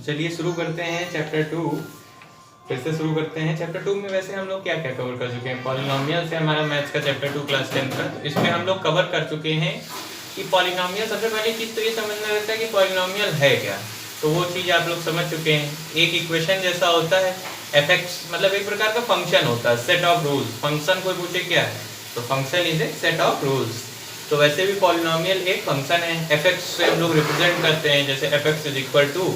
चलिए शुरू करते हैं चैप्टर 2। फिर से शुरू करते हैं चैप्टर 2 में। वैसे हम लोग क्या क्या कवर कर चुके हैं, पॉलिनोमियल से हमारा मैथ्स का चैप्टर 2 क्लास 10 का, तो इसमें हम लोग कवर कर चुके हैं कि पॉलिनोमियल, सबसे पहली चीज़ तो ये समझना रहता है कि पॉलिनोमियल है क्या, तो वो चीज़ आप लोग समझ चुके हैं। एक इक्वेशन जैसा होता है, एफ मतलब एक प्रकार का फंक्शन होता है, सेट ऑफ रूल्स। फंक्शन कोई पूछे क्या है, तो function is a set of rules. तो वैसे भी पॉलिनोमियल एक फंक्शन है, एफ से हम लोग रिप्रेजेंट करते हैं, जैसे f x is equal to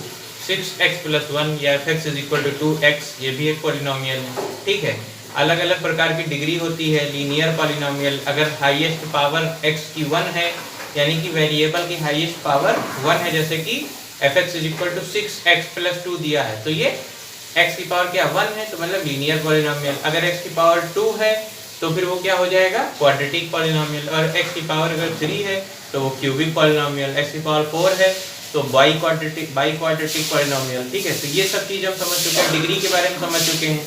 6x+1 या f x is equal to 2x, ये भी एक पॉलिनोमियल है। ठीक है, अलग अलग प्रकार की डिग्री होती है। लीनियर पॉलिनोमियल, अगर हाईएस्ट पावर x की 1 है, यानी कि वेरिएबल की हाईएस्ट पावर 1 है, जैसे कि f x is equal to 6x+2 दिया है, तो ये x की पावर क्या 1 है, तो मतलब लीनियर पॉलिनोमियल। अगर x की पावर 2 है तो फिर वो क्या हो जाएगा, क्वाड्रेटिक पॉलिनोमियल। और x की पावर अगर 3 है तो वो क्यूबिक पॉलिनोमियल। x की पावर 4 है तो बाई क्वाड्रेटिक पॉलिनोमियल। ठीक है, तो ये सब चीज़ हम समझ चुके हैं, डिग्री के बारे में समझ चुके हैं।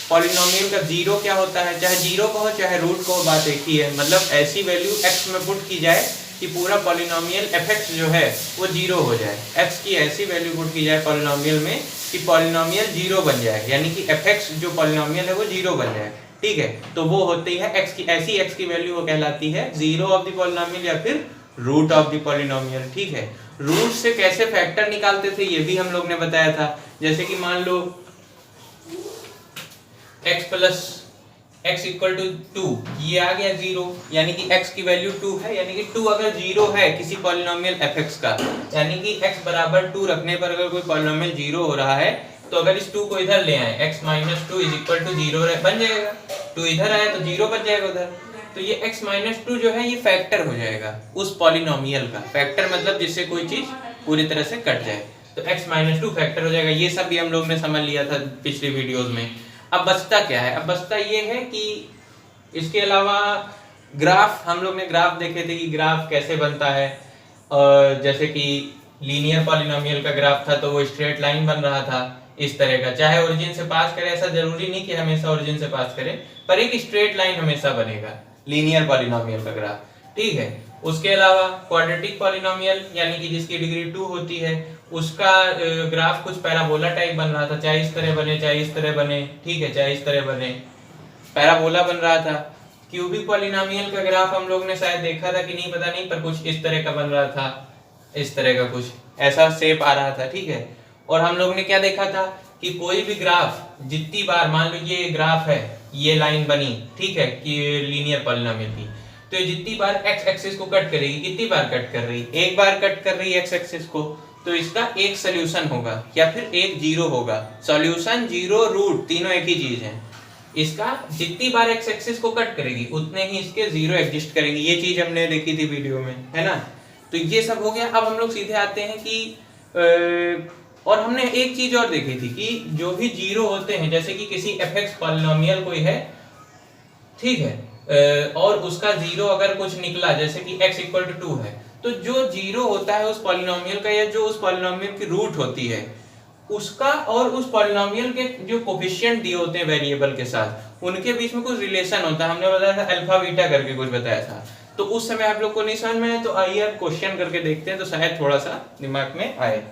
पॉलिनोमियल का जीरो क्या होता है, चाहे जीरो कहो चाहे रूट कहो, बात एक ही है। मतलब ऐसी वैल्यू x में पुट की जाए कि पूरा पॉलिनोमियल f(x) जो है वो जीरो हो जाए। x की ऐसी वैल्यू पुट की जाए पॉलिनोमियल में कि पॉलिनोमियल जीरो बन जाए, यानी कि f(x) जो पॉलिनोमियल है वो जीरो बन जाए। ठीक है, तो वो होती है x की ऐसी x की वैल्यू, वो कहलाती है जीरो ऑफ द पॉलिनोमियल या फिर रूट ऑफ द पॉलिनोमियल। ठीक है, रूट से कैसे फैक्टर निकालते थे ये भी हम लोग ने बताया था। जैसे कि मान लो x इक्वल टू 2, ये आ गया 0, यानी कि x की वैल्यू 2 है, यानी कि 2 अगर 0 है किसी पॉलिनोमियल f(x) का, यानी कि x बराबर 2 रखने पर अगर कोई पॉलिनोमियल 0 हो रहा है, तो अगर इस 2 को इधर ले आए, x - 2 इज इक्वल टू 0 बन जाएगा। 2 इधर आया तो 0 बन जाएगा उधर, तो ये x - 2 जो है ये फैक्टर हो जाएगा उस पॉलिनोमियल का। फैक्टर मतलब जिससे कोई चीज पूरी तरह से कट जाए, तो x - 2 फैक्टर हो जाएगा। ये सब भी हम लोग ने समझ लिया था पिछली वीडियोस में। अब बचता क्या है, अब बचता ये है कि इसके अलावा ग्राफ, हम लोग ने ग्राफ देखे थे कि ग्राफ कैसे बनता है। और जैसे कि लीनियर पॉलिनोमियल का ग्राफ था तो वो स्ट्रेट लाइन बन रहा था इस तरह का, चाहे ओरिजिन से पास करे, ऐसा जरूरी नहीं कि हमेशा ओरिजिन से पास करे, पर एक स्ट्रेट लाइन हमेशा बनेगा लीनियर पॉलिनोमियल का ग्राफ। ठीक है, उसके अलावा क्वाड्रेटिक पॉलिनोमियल, यानी कि जिसकी डिग्री 2 होती है, उसका ग्राफ कुछ पैराबोला टाइप बन रहा था, चाहे इस तरह बने चाहे इस तरह बने। ठीक है, चाहे इस तरह बने, पैराबोला बन रहा था। क्यूबिक पॉलिनोमियल का ग्राफ हम लोग ने शायद देखा था कि नहीं पता नहीं, पर कुछ इस तरह का बन रहा था, इस तरह का कुछ ऐसा शेप आ रहा था। ठीक है, और हम लोग ने क्या देखा था कि कोई भी ग्राफ जितनी बार, मान लो ये ग्राफ है, ये लाइन बनी, ठीक है, कि लीनियर पॉलिनोमियल की, तो ये जितनी बार x एक्सिस को कट करेगी, कितनी बार कट कर रही, एक बार कट कर रही है x एक्सिस को, तो इसका एक सोल्यूशन होगा या फिर एक जीरो होगा। सॉल्यूशन, जीरो, रूट तीनों एक ही चीज है। इसका जितनी बार x एक्सिस को कट करेगी उतने ही इसके जीरो एग्जिस्ट करेंगे। ये चीज हमने देखी थी वीडियो में, है ना। तो ये सब हो गया। अब हम लोग सीधे आते हैं कि और हमने एक चीज और देखी थी कि जो भी जीरो होते हैं, जैसे कि किसी f(x) पॉलिनोमियल कोई है, ठीक है, और उसका जीरो अगर कुछ निकला, जैसे कि x इक्वल टू 2 है, तो जो जीरो होता है उस पॉलिनोमियल का, या जो उस पॉलिनोमियल की रूट होती है उसका, और उस पॉलिनोमियल के जो कोफिशिएंट दिए होते हैं वेरिएबल के साथ, उनके बीच में कुछ रिलेशन होता है। हमने बताया था अल्फा बीटा करके कुछ बताया था, तो उस समय आप लोग को नहीं समझ में आया, तो आइए आप क्वेश्चन करके देखते हैं, तो शायद थोड़ा सा दिमाग में आए।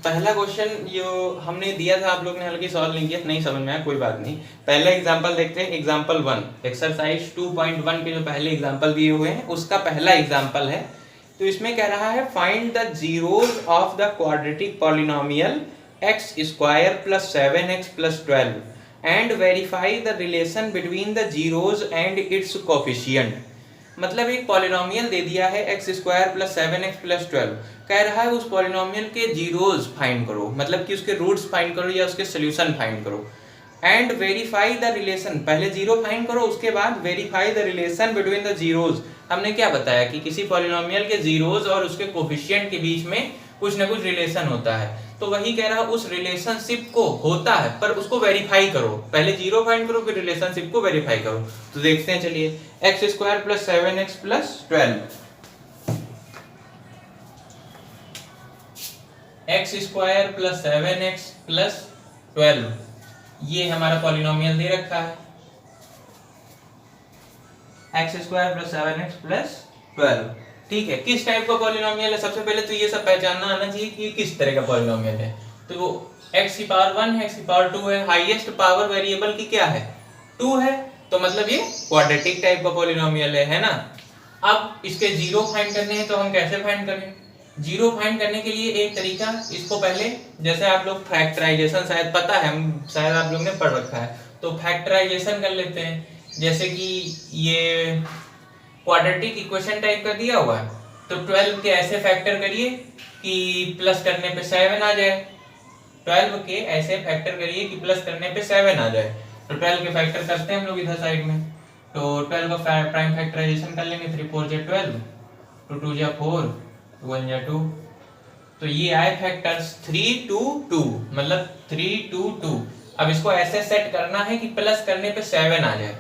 पहला क्वेश्चन जो हमने दिया था, आप लोग ने हालांकि सॉल्व नहीं किया, नहीं समझ में आया, कोई बात नहीं। पहला एग्जांपल देखते हैं, एग्जांपल 1, एक्सरसाइज 2.1 के जो पहले एग्जांपल दिए हुए हैं उसका पहला एग्जांपल है। तो इसमें कह रहा है find the zeros of the quadratic polynomial x² + 7x + 12 and verify the relation between the zeros and it's coefficient. मतलब एक पॉलिनोमियल दे दिया है x² + 7x + 12, कह रहा है उस पॉलिनोमियल के जीरोज फाइंड करो, मतलब कि उसके रूट्स फाइंड करो या उसके सोल्यूशन फाइंड करो। एंड वेरीफाई द रिलेशन, पहले जीरो फाइंड करो, उसके बाद verify the relation between the zeros. हमने क्या बताया कि किसी पॉलिनोमियल के जीरोज और उसके कोफिशिएंट के बीच में कुछ ना कुछ रिलेशन होता है। तो वही कह रहा उस रिलेशनशिप को होता है पर उसको वेरीफाई करो, पहले 0 फाइंड करो फिर रिलेशनशिप को वेरीफाई करो। तो देखते हैं, चलिए x² + 7x + 12, x² + 7x + 12 ये हमारा पॉलिनोमियल दे रखा है, x² + 7x + 12। ठीक है, किस टाइप का पॉलिनोमियल है? सबसे पहले तो ये सब पहचानना आना चाहिए कि किस तरह का पॉलिनोमियल है। तो वो x⁴ है, x⁴ है, हाईएस्ट पावर वेरिएबल की क्या है 2 है, तो मतलब ये क्वाड्रेटिक टाइप का पॉलिनोमियल है ना। अब इसके 0 फाइंड करने हैं तो हम कैसे फाइंड करें? 0 फाइंड करने के लिए एक तरीका, इसको पहले जैसे आप लोग फैक्टराइजेशन शायद पता है, हम शायद आप लोग ने पढ़ रखा है, तो फैक्टराइजेशन कर लेते हैं। जैसे कि ये क्वाड्रेटिक इक्वेशन टाइप का दिया हुआ है, तो 12 के ऐसे फैक्टर करिए कि प्लस करने पे 7 आ जाए, 12 के ऐसे फैक्टर करिए कि प्लस करने पे 7 आ जाए। तो 12 के फैक्टर करते हैं हम लोग इधर साइड में, तो 12 का प्राइम फैक्टराइजेशन कर लेंगे, 3 4 = 12, 2 2 = 4, 1 = 2, तो ये आए फैक्टर्स 3 2 2, मतलब 3 2 2। अब इसको ऐसे सेट करना है कि प्लस करने पे 7 आ जाए।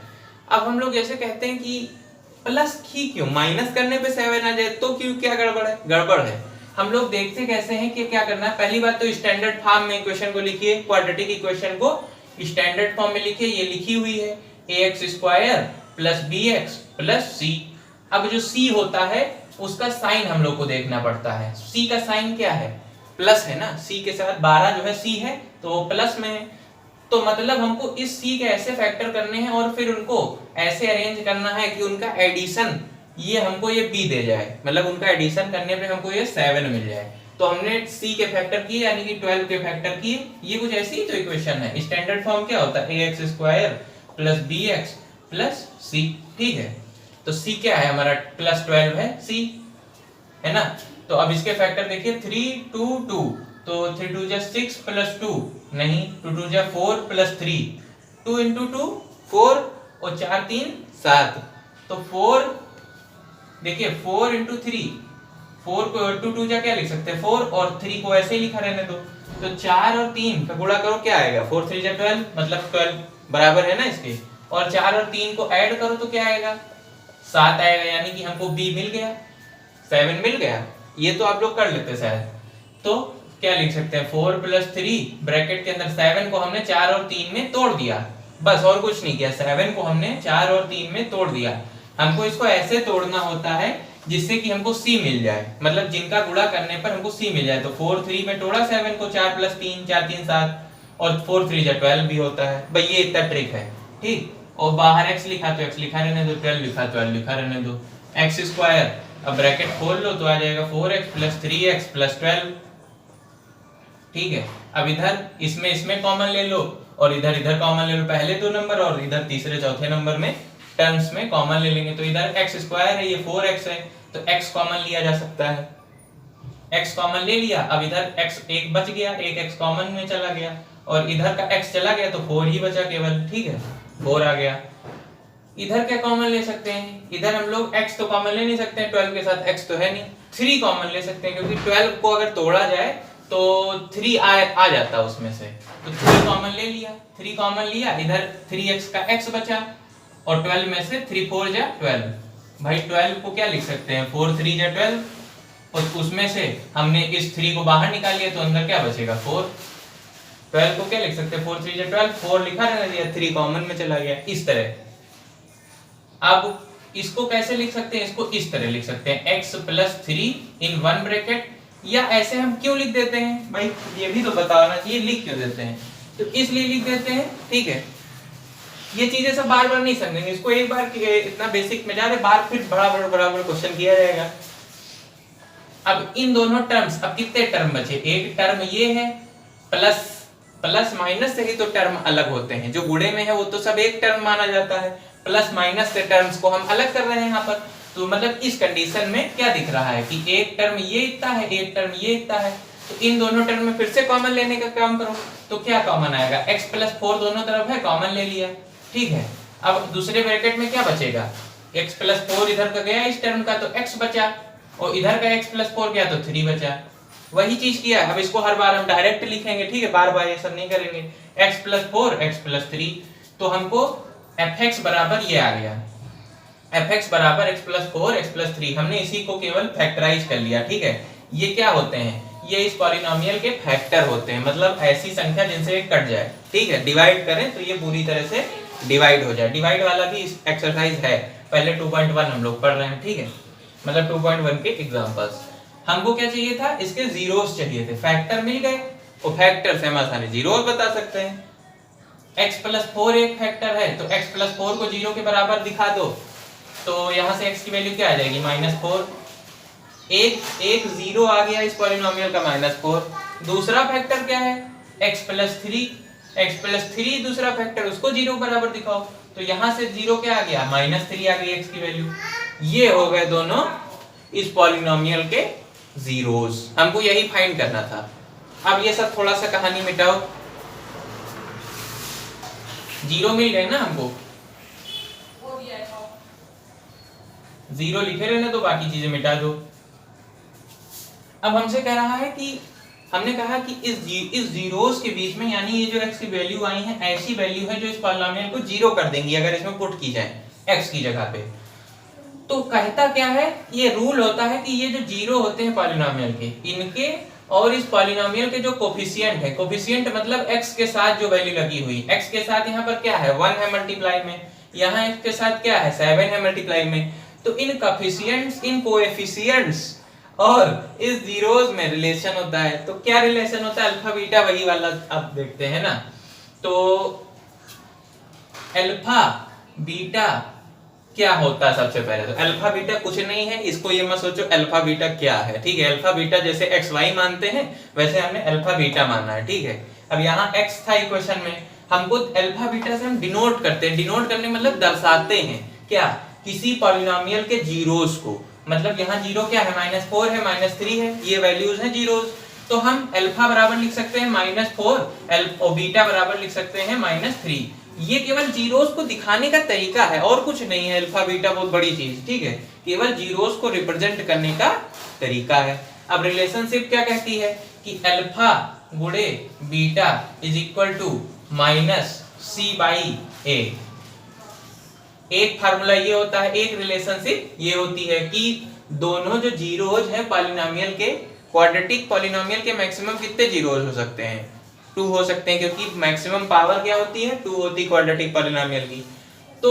अब हम लोग जैसे कहते हैं कि प्लस ही क्यों, माइनस करने पे 7 आ जाए तो क्यों, क्या गड़बड़ है? गड़बड़ है। हम लोग देखते कैसे हैं कि क्या करना है। पहली बात तो स्टैंडर्ड फॉर्म में इक्वेशन को लिखिए, क्वाड्रेटिक इक्वेशन को स्टैंडर्ड फॉर्म में लिखिए। ये लिखी हुई है ax² + bx + c। अब जो c होता है उसका साइन हम लोग को देखना पड़ता है। c का साइन क्या है? प्लस है ना, c के साथ 12 जो है c है तो वो प्लस में है, तो मतलब हमको इस c के ऐसे फैक्टर करने हैं और फिर उनको ऐसे अरेंज करना है कि उनका एडिशन ये हमको ये b दे जाए, मतलब उनका एडिशन करने पे हमको ये 7 मिल जाए। तो हमने c के फैक्टर किए यानी कि 12 के फैक्टर किए, ये कुछ ऐसी ही तो इक्वेशन है। स्टैंडर्ड फॉर्म क्या होता है? ax² + bx + c। ठीक है, तो c क्या है हमारा? +12 है c, है ना। तो अब इसके फैक्टर देखिए 3 2 2, तो 3 2 = 6 + 2 नहीं, 2 2 = 4 + 3, 2 × 2 4 और 4 3 7, तो 4 देखिए 4 × 3, 4 को 2 2 क्या लिख सकते हैं 4, और 3 को ऐसे ही लिखा रहने दो। तो 4 और 3 का गुणा करो, क्या आएगा 4 3 = 12, मतलब 12 बराबर है ना इसके, और 4 और 3 को ऐड करो तो क्या आएगा 7 आएगा, यानी कि हमको b मिल गया, 7 मिल गया। ये तो आप लोग कर लेते शायद, तो क्या लिख सकते हैं 4 + 3 ब्रैकेट के अंदर 7 को हमने 4 और 3 में तोड़ दिया, बस और कुछ नहीं किया, 7 को हमने 4 और 3 में तोड़ दिया। हमको इसको ऐसे तोड़ना होता है जिससे कि हमको c मिल जाए, मतलब जिनका गुणा करने पर हमको c मिल जाए। तो 4 3 में तोड़ा 7 को, 4 + 3 4 3 7, और 4 3 = 12 भी होता है भाई, ये इतना ट्रिक है। ठीक, और बाहर x लिखा तो x लिखा रहने दो, 12 लिखा तो 12 लिखा रहने दो। x², अब ब्रैकेट खोल लो तो आ जाएगा 4x + 3x + 12। ठीक है, अब इधर इसमें कॉमन ले लो और इधर कॉमन ले लो, पहले 2 नंबर और इधर तीसरे चौथे नंबर में टर्म्स में कॉमन ले लेंगे। तो इधर x² है, ये 4x है, तो x कॉमन लिया जा सकता है, x कॉमन ले लिया। अब इधर x एक बच गया, एक x कॉमन में चला गया, और इधर का x चला गया तो 4 ही बचा केवल। ठीक है, 4 आ गया। इधर क्या कॉमन ले सकते हैं? इधर हम लोग x तो कॉमन ले नहीं सकते हैं, 12 के साथ x तो है नहीं, 3 कॉमन ले सकते हैं, क्योंकि 12 को अगर तोड़ा जाए तो 3 आ जाता है उसमें से, तो 3 कॉमन ले लिया, 3 कॉमन लिया, इधर 3x का x बचा, और 12 में से 3 4 = 12। भाई 12 को क्या लिख सकते हैं 4 3 = 12, और उसमें से हमने इस 3 को बाहर निकाल लिया तो अंदर क्या बचेगा 4। 12 को क्या लिख सकते हैं 4 3 = 12, 4 लिखा रहने दिया, 3 कॉमन में चला गया, इस तरह। अब इसको कैसे लिख सकते हैं? इसको इस तरह लिख सकते हैं x + 3 इन 1 ब्रैकेट, या ऐसे हम क्यों लिख देते हैं भाई, ये भी तो बताना चाहिए लिख क्यों देते हैं। तो इसलिए लिख देते हैं, ठीक है। ये चीजें सब बार बार नहीं समझेंगे, इसको एक बार इतना बेसिक में जा रहे, बार फिर बराबर क्वेश्चन किया जाएगा। अब इन दोनों टर्म्स, अब कितने टर्म बचे? एक टर्म ये है, प्लस माइनस से ही तो टर्म अलग होते हैं, जो गुणे में है वो तो सब एक टर्म माना जाता है, प्लस माइनस से टर्म्स को हम अलग कर रहे हैं यहाँ पर। तो मतलब इस कंडीशन में क्या दिख रहा है कि एक टर्म ये इतना है, एक टर्म ये इतना है, तो इन दोनों टर्म में फिर से कॉमन लेने का काम करो, तो क्या कॉमन आएगा x + 4 दोनों तरफ है, कॉमन ले लिया। ठीक है, अब दूसरे ब्रैकेट में क्या बचेगा, x + 4 इधर का गया इस टर्म का तो x बचा, और इधर का x + 4 गया तो 3 बचा। वही चीज किया है। अब इसको हर बार हम डायरेक्ट लिखेंगे, ठीक है, बार बार ये सब नहीं करेंगे। x + 4 x + 3, तो हमको fx बराबर ये आ गया, fx बराबर x + 4 x + 3। हमने इसी को केवल फैक्टराइज कर लिया, ठीक है। ये क्या होते हैं, ये इस पॉलिनोमियल के फैक्टर होते हैं, मतलब ऐसी संख्या जिनसे ये कट जाए, ठीक है। डिवाइड करें तो ये पूरी तरह से डिवाइड हो जाए। डिवाइड वाला भी एक्सरसाइज है, पहले 2.1 हम लोग पढ़ रहे हैं, ठीक है, मतलब 2.1 के एग्जांपल्स। हमको क्या चाहिए था, इसके जीरोस चाहिए थे, फैक्टर मिल गए, और फैक्टर से हम आसानी जीरो बता सकते हैं। x + 4 एक फैक्टर है, तो x + 4 को जीरो के बराबर दिखा दो, तो यहां से x की वैल्यू क्या आ जाएगी, -4। एक जीरो आ गया इस पॉलिनोमियल का, -4। दूसरा फैक्टर क्या है, x + 3, x + 3 दूसरा फैक्टर, उसको जीरो बराबर दिखाओ, तो यहां से जीरो क्या आ गया, -3 आ गई x की वैल्यू। ये हो गए दोनों इस पॉलिनोमियल के जीरोस, हमको यही फाइंड करना था। अब ये सब थोड़ा सा कहानी मिटाओ, जीरो मिल गए ना हमको, जीरो लिखे रहने दो, बाकी चीजें मिटा दो। अब हमसे कह रहा है कि हमने कहा कि इस जीरोस के बीच में, यानी ये जो x की वैल्यू आई है, ऐसी वैल्यू है जो इस पॉलिनोमियल को जीरो कर देंगी अगर इसमें पुट की जाए x की जगह पे। तो कहता क्या है, ये रूल होता है कि ये जो जीरो होते हैं पॉलिनोमियल के, इनके और इस पॉलिनोमियल के जो कोफिशिएंट है, कोफिशिएंट मतलब x के साथ जो वैल्यू लगी हुई, x के साथ यहाँ पर क्या है 1 है मल्टीप्लाई में, यहाँ x के साथ क्या है 7 है मल्टीप्लाई में, तो इन कोफिशिएंट्स, इन कोएफिशिएंट्स और इस जीरोस में रिलेशन होता है। तो क्या रिलेशन होता है, अल्फा बीटा, वही वाला अब देखते हैं ना। तो अल्फा बीटा क्या होता है, सबसे पहले तो अल्फा बीटा कुछ नहीं है, इसको ये मत सोचो अल्फा बीटा क्या है, ठीक है। अल्फा बीटा जैसे एक्स वाई मानते हैं वैसे हमने अल्फा बीटा माना है, ठीक है। अब यहाँ एक्स था इक्वेशन में, हमको अल्फा बीटा से हम डिनोट करते हैं, डिनोट करने मतलब दर्शाते हैं क्या, किसी पॉलिनोमियल के जीरोस को, मतलब यहाँ जीरो क्या है, -4 है, -3 है, ये वैल्यूज हैं जीरोस, तो हम अल्फा बराबर लिख सकते हैं -4 और बीटा बराबर लिख सकते हैं -3। ये केवल जीरोस को दिखाने का तरीका है और कुछ नहीं है। अल्फा बीटा बहुत बड़ी चीज, ठीक है, केवल जीरोस को रिप्रेजेंट करने का तरीका है। अब रिलेशनशिप क्या कहती है कि अल्फा गुणे beta is equal to -c/a। एक फार्मूला ये होता है, एक रिलेशनशिप ये होती है कि दोनों जो जीरोस है पॉलिनोमियल के, क्वाड्रेटिक पॉलिनोमियल के मैक्सिमम कितने जीरोस हो सकते हैं, 2 हो सकते हैं, क्योंकि मैक्सिमम पावर क्या होती है 2 होती है क्वाड्रेटिक पॉलिनोमियल की। तो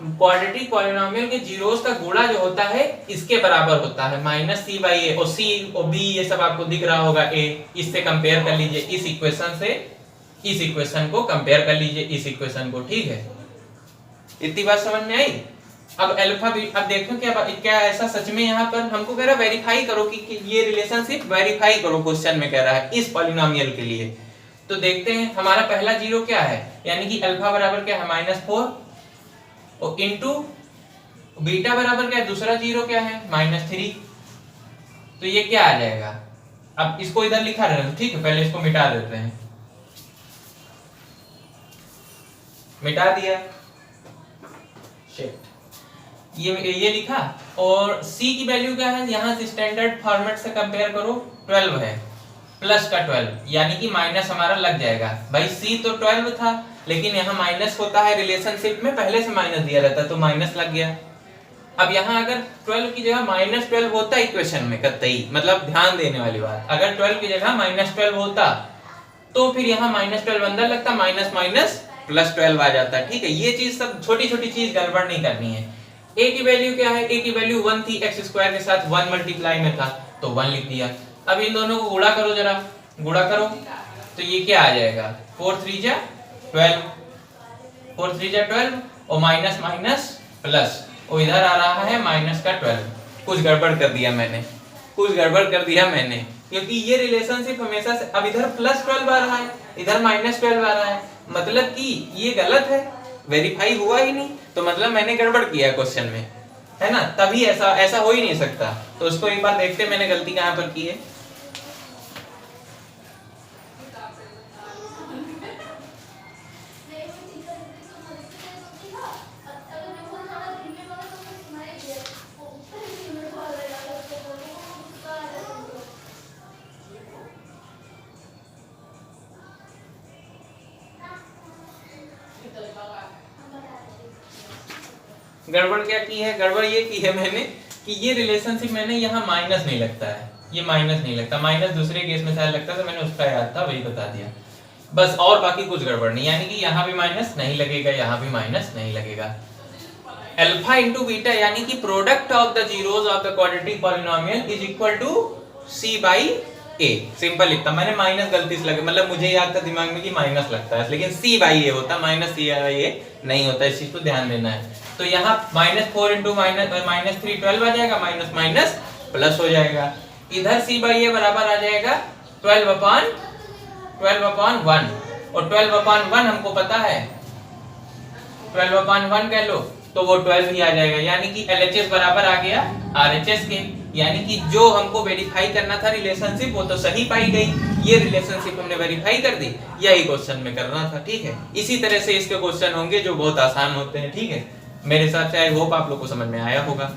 क्वाड्रेटिक पॉलिनोमियल के जीरोस का गुणा जो होता है इसके बराबर होता है -c/a, और c और b ये सब आपको दिख रहा होगा a, इससे कंपेयर कर लीजिए, इस इक्वेशन से इस इक्वेशन को कंपेयर कर लीजिए इस इक्वेशन को, ठीक है। इतनी बात समझ में आई। अब अल्फा भी, अब देखो क्या ऐसा सच में यहाँ पर हमको कह रहा है वेरीफाई करो कि ये रिलेशनशिप वेरीफाई करो, क्वेश्चन में कह रहा है इस पॉलिनोमियल के लिए। तो देखते हैं, हमारा पहला जीरो क्या है, यानी कि अल्फा बराबर क्या है -4 और इनटू बीटा बराबर क्या है, दूसरा जीरो क्या है -3, तो ये क्या आ जाएगा। अब इसको इधर लिखा रहना, ठीक है, पहले इसको मिटा देते हैं, मिटा दिया, ये लिखा, और c की वैल्यू क्या है, यहां से स्टैंडर्ड फॉर्मेट से कंपेयर करो, 12 है, प्लस का 12, यानी कि माइनस हमारा लग जाएगा। भाई c तो 12 था, लेकिन यहाँ माइनस होता है रिलेशनशिप में, पहले से माइनस दिया रहता तो माइनस लग गया। अब यहाँ अगर 12 की जगह -12 होता इक्वेशन में कतई, मतलब ध्यान देने वाली बात, अगर 12 की जगह -12 होता तो फिर यहाँ -12 अंदर लगता, माइनस माइनस +12 आ जाता, ठीक है। ये चीज सब छोटी छोटी चीज गड़बड़ नहीं करनी है। a की वैल्यू क्या है, a की वैल्यू 1 थी, x² के साथ 1 मल्टीप्लाई में था तो 1 लिख दिया। अब इन दोनों को गुणा करो, जरा गुणा करो, तो ये क्या आ जाएगा 4 3 जा 12, 4 3 जा 12 और माइनस माइनस प्लस, और इधर आ रहा है माइनस का 12। कुछ गड़बड़ कर दिया मैंने, कुछ गड़बड़ कर दिया मैंने, क्योंकि ये रिलेशनशिप हमेशा से, अब इधर +12 आ रहा है, इधर -12 आ रहा है, मतलब कि ये गलत है, वेरीफाई हुआ ही नहीं, तो मतलब मैंने गड़बड़ किया क्वेश्चन में, है ना, तभी ऐसा हो ही नहीं सकता। तो उसको एक बार देखते मैंने गलती कहां पर की है। गड़बड़ क्या की है? गड़बड़ ये की है मैंने कि ये रिलेशनशिप मैंने यहाँ माइनस नहीं लगता है, ये माइनस नहीं लगता, माइनस दूसरे केस में शायद लगता था, मैंने उसका याद था वही बता दिया बस, और बाकी कुछ गड़बड़ नहीं। यानी कि यहाँ भी माइनस नहीं लगेगा, यहाँ भी माइनस नहीं लगेगा। अल्फा इंटू बीटा यानी कि product of the zeros of the quadratic polynomial is equal to c by a. Simple लिखता, मैंने माइनस गलती से लगा, मतलब मुझे याद था दिमाग में कि माइनस लगता है, लेकिन सी बाई ए होता, माइनस सी बाई ए नहीं होता, इस चीज को ध्यान देना है। तो यहाँ -4 इंटू -3 12 आ जाएगा, माइनस माइनस प्लस हो जाएगा। इधर सी बाई ए बराबर आ जाएगा 12/1, और 12/1 हमको पता है 12/1 कह लो तो वो 12 ही आ जाएगा, यानी कि LHS बराबर आ गया RHS के। यानी कि जो हमको वेरीफाई करना था रिलेशनशिप वो तो सही पाई गई, ये रिलेशनशिप हमने वेरीफाई कर दी, यही क्वेश्चन में करना था। ठीक है, इसी तरह से इसके क्वेश्चन होंगे जो बहुत आसान होते हैं। ठीक है, मेरे हिसाब से आई होप आप लोग को समझ में आया होगा।